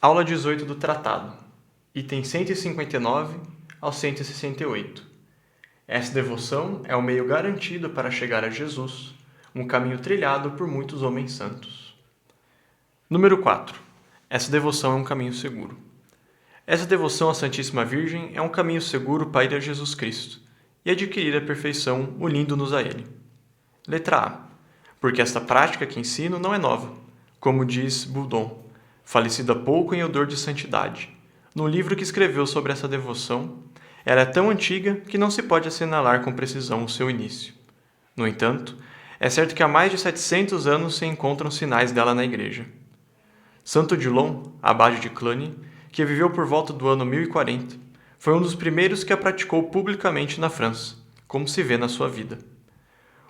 Aula 18 do Tratado, item 159 ao 168. Essa devoção é o meio garantido para chegar a Jesus, um caminho trilhado por muitos homens santos. Número 4. Essa devoção é um caminho seguro. Essa devoção à Santíssima Virgem é um caminho seguro para ir a Jesus Cristo e adquirir a perfeição unindo-nos a Ele. Letra A. Porque esta prática que ensino não é nova, como diz Boudon, falecido há pouco em odor de santidade. No livro que escreveu sobre essa devoção, ela é tão antiga que não se pode assinalar com precisão o seu início. No entanto, é certo que há mais de 700 anos se encontram sinais dela na Igreja. Santo Dillon, abade de Cluny, que viveu por volta do ano 1040, foi um dos primeiros que a praticou publicamente na França, como se vê na sua vida.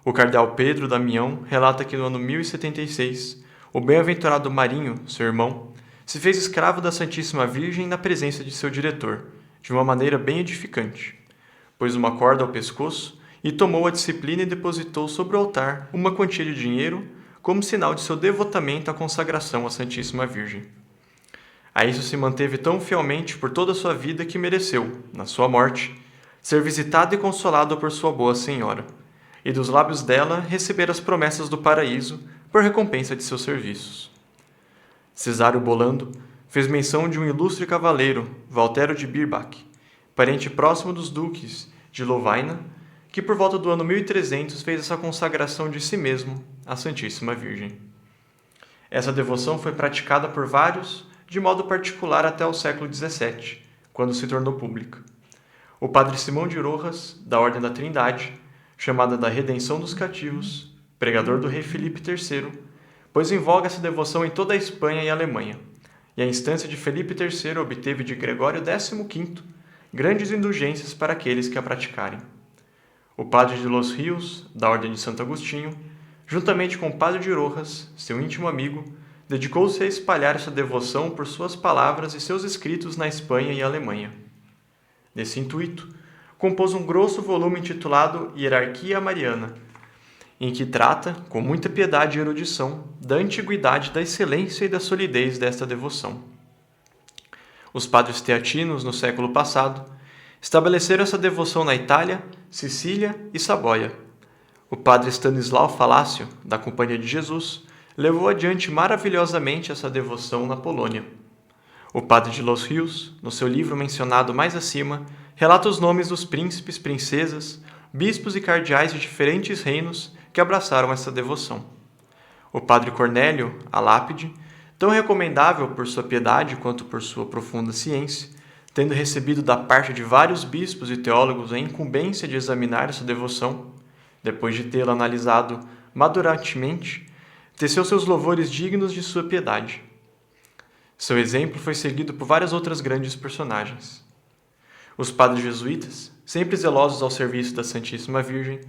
O cardeal Pedro Damião relata que no ano 1076, o bem-aventurado Marinho, seu irmão, se fez escravo da Santíssima Virgem na presença de seu diretor, de uma maneira bem edificante. Pôs uma corda ao pescoço e tomou a disciplina e depositou sobre o altar uma quantia de dinheiro como sinal de seu devotamento à consagração à Santíssima Virgem. A isso se manteve tão fielmente por toda a sua vida que mereceu, na sua morte, ser visitado e consolado por sua boa senhora, e dos lábios dela receber as promessas do paraíso por recompensa de seus serviços. Cesário Bolando fez menção de um ilustre cavaleiro, Valtero de Birbach, parente próximo dos duques de Lovaina, que por volta do ano 1300 fez essa consagração de si mesmo à Santíssima Virgem. Essa devoção foi praticada por vários, de modo particular até o século XVII, quando se tornou pública. O padre Simão de Rojas, da Ordem da Trindade, chamada da Redenção dos Cativos, pregador do rei Filipe III, pôs em voga essa devoção em toda a Espanha e Alemanha, e a instância de Felipe III obteve de Gregório XV grandes indulgências para aqueles que a praticarem. O padre de Los Rios, da Ordem de Santo Agostinho, juntamente com o padre de Rojas, seu íntimo amigo, dedicou-se a espalhar essa devoção por suas palavras e seus escritos na Espanha e Alemanha. Nesse intuito, compôs um grosso volume intitulado Hierarquia Mariana, em que trata, com muita piedade e erudição, da antiguidade, da excelência e da solidez desta devoção. Os padres teatinos, no século passado, estabeleceram essa devoção na Itália, Sicília e Sabóia. O padre Stanislau Falácio, da Companhia de Jesus, levou adiante maravilhosamente essa devoção na Polônia. O padre de Los Rios, no seu livro mencionado mais acima, relata os nomes dos príncipes, princesas, bispos e cardeais de diferentes reinos que abraçaram essa devoção. O padre Cornélio, a lápide, tão recomendável por sua piedade quanto por sua profunda ciência, tendo recebido da parte de vários bispos e teólogos a incumbência de examinar essa devoção, depois de tê-la analisado madurantemente, teceu seus louvores dignos de sua piedade. Seu exemplo foi seguido por várias outras grandes personagens. Os padres jesuítas, sempre zelosos ao serviço da Santíssima Virgem,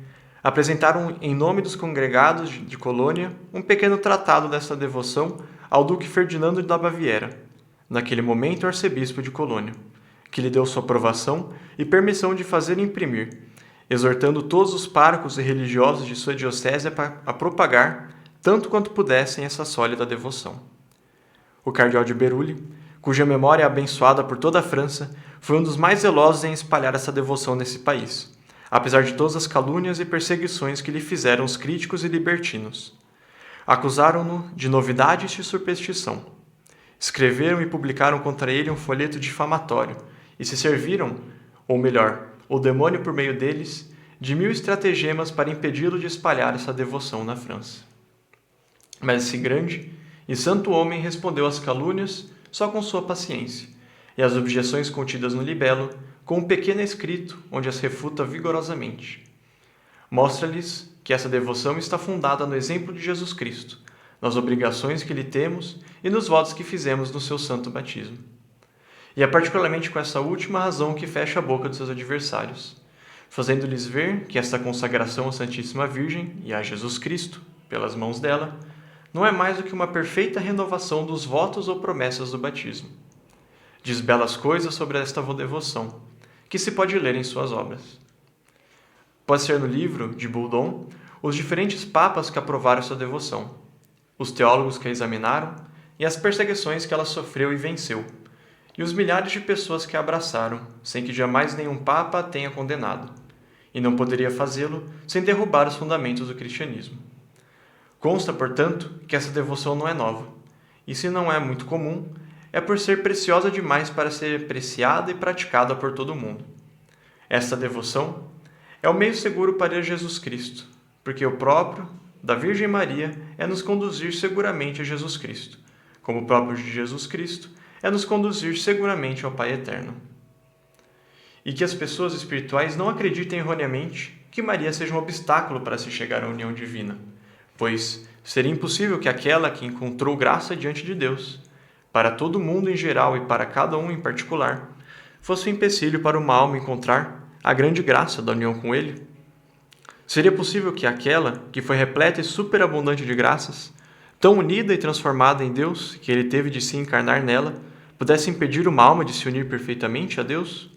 apresentaram em nome dos congregados de Colônia um pequeno tratado desta devoção ao duque Ferdinando da Baviera, naquele momento arcebispo de Colônia, que lhe deu sua aprovação e permissão de fazer imprimir, exortando todos os párocos e religiosos de sua diocese a propagar, tanto quanto pudessem, essa sólida devoção. O cardeal de Berulle, cuja memória é abençoada por toda a França, foi um dos mais zelosos em espalhar essa devoção nesse país, apesar de todas as calúnias e perseguições que lhe fizeram os críticos e libertinos. Acusaram-no de novidades e superstição. Escreveram e publicaram contra ele um folheto difamatório e se serviram, ou melhor, o demônio por meio deles, de 1000 estratagemas para impedi-lo de espalhar essa devoção na França. Mas esse grande e santo homem respondeu às calúnias só com sua paciência, e às objeções contidas no libelo, com um pequeno escrito onde as refuta vigorosamente. Mostra-lhes que essa devoção está fundada no exemplo de Jesus Cristo, nas obrigações que lhe temos e nos votos que fizemos no seu santo batismo. E é particularmente com essa última razão que fecha a boca dos seus adversários, fazendo-lhes ver que esta consagração à Santíssima Virgem e a Jesus Cristo, pelas mãos dela, não é mais do que uma perfeita renovação dos votos ou promessas do batismo. Diz belas coisas sobre esta devoção, que se pode ler em suas obras. Pode ser no livro de Boudon os diferentes papas que aprovaram essa devoção, os teólogos que a examinaram e as perseguições que ela sofreu e venceu, e os milhares de pessoas que a abraçaram, sem que jamais nenhum papa a tenha condenado, e não poderia fazê-lo sem derrubar os fundamentos do cristianismo. Consta, portanto, que essa devoção não é nova, e se não é muito comum, é por ser preciosa demais para ser apreciada e praticada por todo mundo. Esta devoção é o meio seguro para ir a Jesus Cristo, porque o próprio da Virgem Maria é nos conduzir seguramente a Jesus Cristo, como o próprio de Jesus Cristo é nos conduzir seguramente ao Pai Eterno. E que as pessoas espirituais não acreditem erroneamente que Maria seja um obstáculo para se chegar à união divina, pois seria impossível que aquela que encontrou graça diante de Deus, para todo mundo em geral e para cada um em particular, fosse um empecilho para uma alma encontrar a grande graça da união com Ele? Seria possível que aquela que foi repleta e superabundante de graças, tão unida e transformada em Deus que Ele teve de se encarnar nela, pudesse impedir uma alma de se unir perfeitamente a Deus?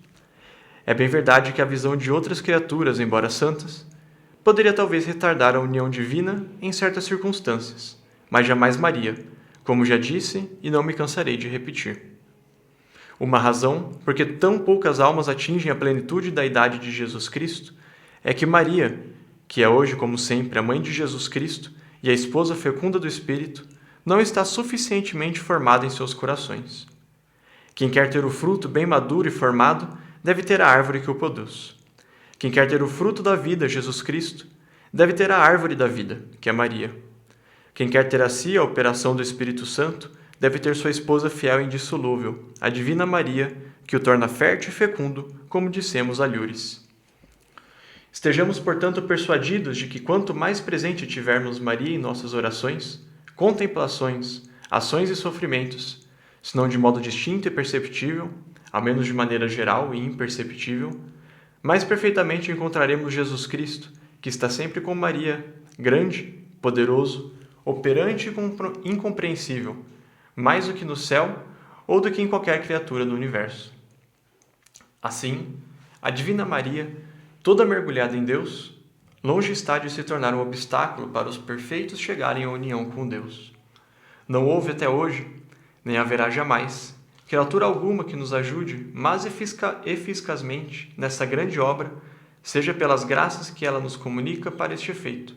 É bem verdade que a visão de outras criaturas, embora santas, poderia talvez retardar a união divina em certas circunstâncias, mas jamais Maria, como já disse e não me cansarei de repetir. Uma razão por que tão poucas almas atingem a plenitude da idade de Jesus Cristo é que Maria, que é hoje, como sempre, a mãe de Jesus Cristo e a esposa fecunda do Espírito, não está suficientemente formada em seus corações. Quem quer ter o fruto bem maduro e formado, deve ter a árvore que o produz. Quem quer ter o fruto da vida, Jesus Cristo, deve ter a árvore da vida, que é Maria. Quem quer ter a si a operação do Espírito Santo, deve ter sua esposa fiel e indissolúvel, a Divina Maria, que o torna fértil e fecundo, como dissemos alhures. Estejamos, portanto, persuadidos de que quanto mais presente tivermos Maria em nossas orações, contemplações, ações e sofrimentos, senão de modo distinto e perceptível, ao menos de maneira geral e imperceptível, mais perfeitamente encontraremos Jesus Cristo, que está sempre com Maria, grande, poderoso, operante e incompreensível, mais do que no céu ou do que em qualquer criatura do universo. Assim, a Divina Maria, toda mergulhada em Deus, longe está de se tornar um obstáculo para os perfeitos chegarem à união com Deus. Não houve até hoje, nem haverá jamais, criatura alguma que nos ajude mais eficazmente nessa grande obra, seja pelas graças que ela nos comunica para este efeito,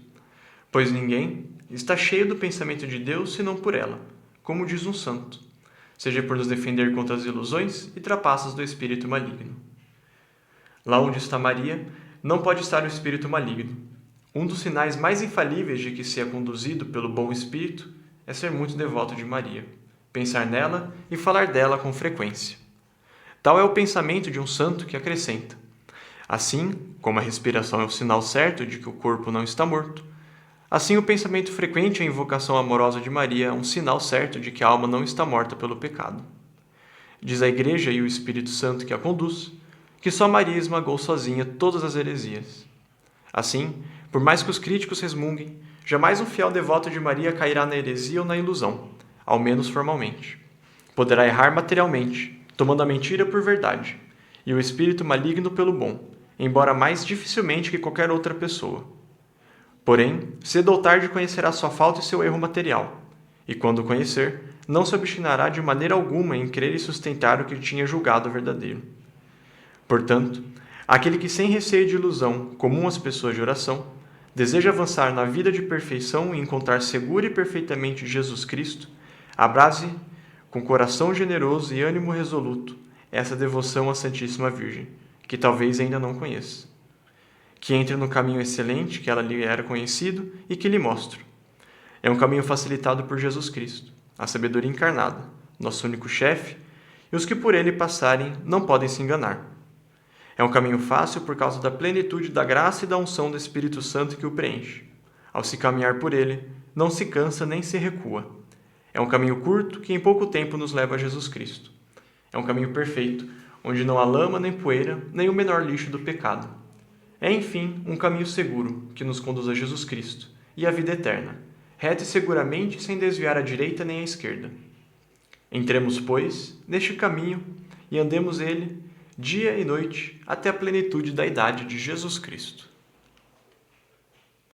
pois ninguém está cheio do pensamento de Deus senão por ela, como diz um santo, seja por nos defender contra as ilusões e trapaças do espírito maligno. Lá onde está Maria, não pode estar o espírito maligno. Um dos sinais mais infalíveis de que se é conduzido pelo bom espírito é ser muito devoto de Maria, pensar nela e falar dela com frequência. Tal é o pensamento de um santo que acrescenta: assim como a respiração é o sinal certo de que o corpo não está morto, assim o pensamento frequente e a invocação amorosa de Maria é um sinal certo de que a alma não está morta pelo pecado. Diz a Igreja e o Espírito Santo que a conduz, que só Maria esmagou sozinha todas as heresias. Assim, por mais que os críticos resmunguem, jamais um fiel devoto de Maria cairá na heresia ou na ilusão, ao menos formalmente. Poderá errar materialmente, tomando a mentira por verdade, e o espírito maligno pelo bom, embora mais dificilmente que qualquer outra pessoa. Porém, cedo ou tarde conhecerá sua falta e seu erro material, e quando o conhecer, não se obstinará de maneira alguma em crer e sustentar o que tinha julgado verdadeiro. Portanto, aquele que sem receio de ilusão, comum às pessoas de oração, deseja avançar na vida de perfeição e encontrar segura e perfeitamente Jesus Cristo, abrace com coração generoso e ânimo resoluto essa devoção à Santíssima Virgem, que talvez ainda não conheça. Que entre no caminho excelente que ela lhe era conhecido e que lhe mostro. É um caminho facilitado por Jesus Cristo, a sabedoria encarnada, nosso único chefe, e os que por ele passarem não podem se enganar. É um caminho fácil por causa da plenitude da graça e da unção do Espírito Santo que o preenche. Ao se caminhar por ele, não se cansa nem se recua. É um caminho curto que em pouco tempo nos leva a Jesus Cristo. É um caminho perfeito, onde não há lama nem poeira, nem o menor lixo do pecado. É, enfim, um caminho seguro que nos conduz a Jesus Cristo e à vida eterna, reto e seguramente sem desviar à direita nem à esquerda. Entremos, pois, neste caminho e andemos ele, dia e noite, até a plenitude da idade de Jesus Cristo.